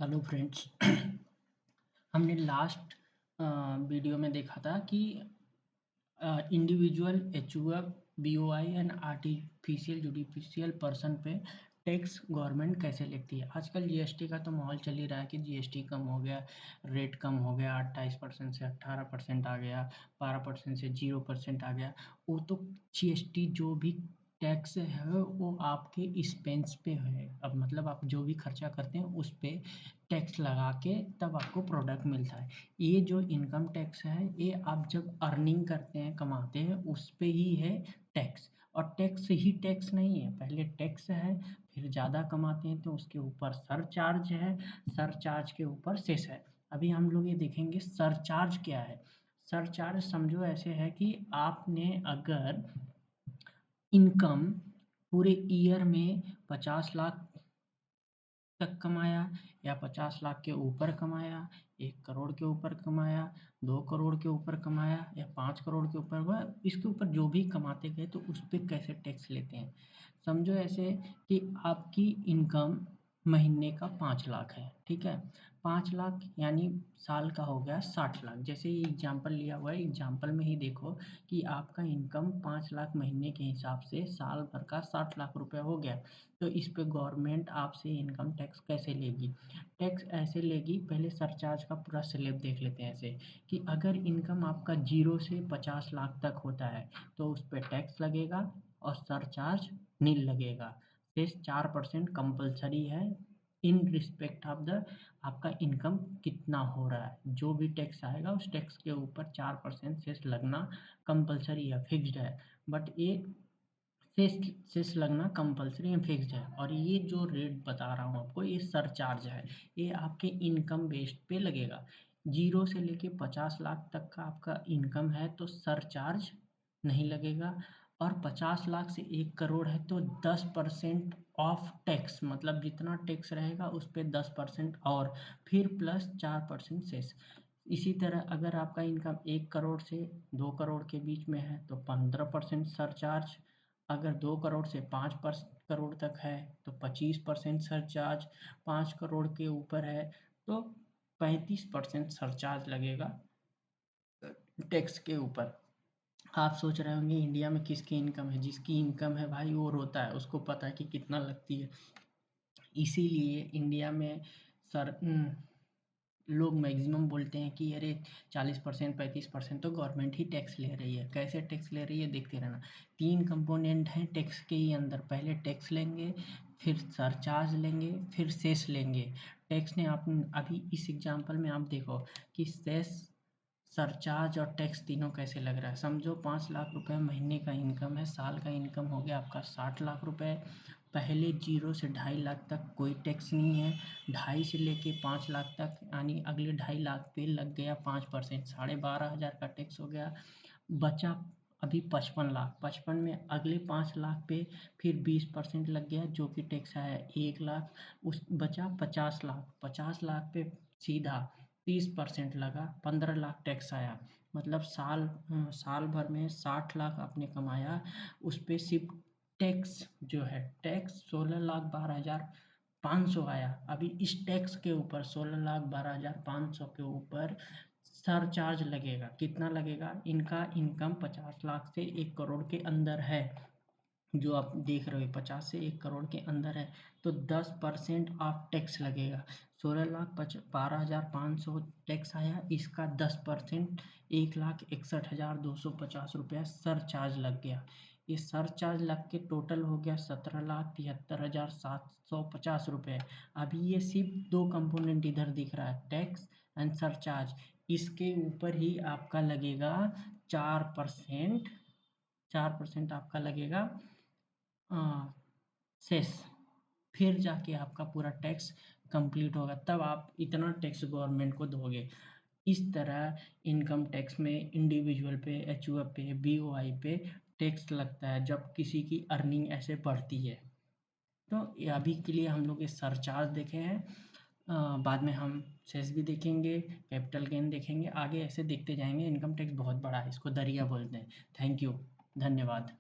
Hello friends. हमने last video में देखा था कि individual HUF BOI and artificial judicial person पे टैक्स गवर्नमेंट कैसे लेती है। आजकल जीएसटी का तो माहौल चल ही रहा है कि जीएसटी कम हो गया, रेट कम हो गया, 28% से 18% आ गया, 12% से 0% आ गया। वो तो जीएसटी जो भी टैक्स है वो आपके एक्सपेंस पे है। अब मतलब आप जो भी खर्चा करते हैं उस पे टैक्स लगा के तब आपको प्रोडक्ट मिलता है। ये जो इनकम टैक्स है ये आप जब अर्निंग करते हैं, कमाते हैं, उस पे ही है टैक्स। और टैक्स ही टैक्स नहीं है, पहले टैक्स है, फिर ज़्यादा कमाते हैं तो उसके ऊपर सरचार्ज है, सरचार्ज के ऊपर सेस है। अभी हम लोग ये देखेंगे सरचार्ज क्या है। सरचार्ज समझो ऐसे है कि आपने अगर इनकम पूरे ईयर में 50 लाख तक कमाया या 50 लाख के ऊपर कमाया, 1 करोड़ के ऊपर कमाया, 2 करोड़ के ऊपर कमाया या 5 करोड़ के ऊपर, वह इसके ऊपर जो भी कमाते गए तो उस पर कैसे टैक्स लेते हैं। समझो ऐसे कि आपकी इनकम महीने का 5 लाख है, ठीक है। 5 लाख यानी साल का हो गया 60 लाख। जैसे ये एग्जाम्पल लिया हुआ है, एग्जाम्पल में ही देखो कि आपका इनकम 5 लाख महीने के हिसाब से साल भर का 60 लाख रुपया हो गया। तो इस पे गवर्नमेंट आपसे इनकम टैक्स कैसे लेगी। टैक्स ऐसे लेगी, पहले सरचार्ज का पूरा स्लैब देख लेते हैं। ऐसे कि अगर इनकम आपका 0 से 50 लाख तक होता है तो उस पर टैक्स लगेगा और सरचार्ज नील लगेगा। सेस 4% कंपलसरी है इन रिस्पेक्ट ऑफ द आपका इनकम कितना हो रहा है। जो भी टैक्स आएगा उस टैक्स के ऊपर 4% सेस लगना कंपलसरी है, फिक्स्ड है। बट ये सेस सेस लगना कंपलसरी एंड फिक्स्ड है। और ये जो रेट बता रहा हूँ आपको ये सरचार्ज है, ये आपके इनकम बेस्ड पे लगेगा। 0 से लेके 50 लाख तक का आपका इनकम है तो सरचार्ज नहीं लगेगा। और 50 लाख से 1 करोड़ है तो 10% ऑफ टैक्स, मतलब जितना टैक्स रहेगा उस पर 10% और फिर प्लस 4% सेस। इसी तरह अगर आपका इनकम 1 करोड़ से 2 करोड़ के बीच में है तो 15% सरचार्ज। अगर 2 करोड़ से 5 करोड़ तक है तो 25% सरचार्ज। 5 करोड़ के ऊपर है तो 35% सरचार्ज लगेगा टैक्स के ऊपर। आप सोच रहे होंगे इंडिया में किसकी इनकम है, जिसकी इनकम है भाई वो रोता है, उसको पता है कि कितना लगती है। इसीलिए इंडिया में सर लोग मैक्सिमम बोलते हैं कि अरे 40% 35% तो गवर्नमेंट ही टैक्स ले रही है। कैसे टैक्स ले रही है देखते रहना। 3 कंपोनेंट हैं टैक्स के ही अंदर, पहले टैक्स लेंगे, फिर सरचार्ज लेंगे, फिर सेस लेंगे। टैक्स ने आप अभी इस एग्जांपल में आप देखो कि सेस, सरचार्ज और टैक्स तीनों कैसे लग रहा है। समझो 5 लाख रुपए महीने का इनकम है, साल का इनकम हो गया आपका 60 लाख रुपए। पहले 0 से 2.5 लाख तक कोई टैक्स नहीं है, 2.5 से लेके 5 लाख तक यानी अगले 2.5 लाख पे लग गया 5%, 12,500 का टैक्स हो गया। बचा अभी 55 लाख, 55 में अगले 5 लाख पे फिर 20% लग गया जो कि टैक्स आया 1 लाख। उस बचा 50 लाख, 50 लाख पे सीधा 30% लगा, 15 लाख टैक्स आया। मतलब साल भर में 60 लाख आपने कमाया, उस पे सिर्फ टैक्स जो है टैक्स 16,12,500 आया। अभी इस टैक्स के ऊपर 16,12,500 के ऊपर सरचार्ज लगेगा। कितना लगेगा, इनका इनकम 50 लाख से 1 करोड़ के अंदर है, जो आप देख रहे हो 50 से 1 करोड़ के अंदर है तो 10% ऑफ टैक्स लगेगा। 16,12,500 टैक्स आया, इसका 10% 1,61,250 रुपया सरचार्ज लग गया। ये सरचार्ज लग के टोटल हो गया 17,73,750 रुपये। अभी ये सिर्फ दो कंपोनेंट इधर दिख रहा है, टैक्स एंड सरचार्ज। इसके ऊपर ही आपका लगेगा 4%, 4% आपका लगेगा सेस। फिर जाके आपका पूरा टैक्स कंप्लीट होगा, तब आप इतना टैक्स गवर्नमेंट को दोगे। इस तरह इनकम टैक्स में इंडिविजुअल पे, एचयूएफ पे, बीओआई पे टैक्स लगता है जब किसी की अर्निंग ऐसे बढ़ती है। तो ये अभी के लिए हम लोग ये सरचार्ज देखे हैं। बाद में हम सेस भी देखेंगे, कैपिटल गेन देखेंगे, आगे ऐसे देखते जाएंगे। इनकम टैक्स बहुत बड़ा है, इसको दरिया बोलते हैं। थैंक यू, धन्यवाद।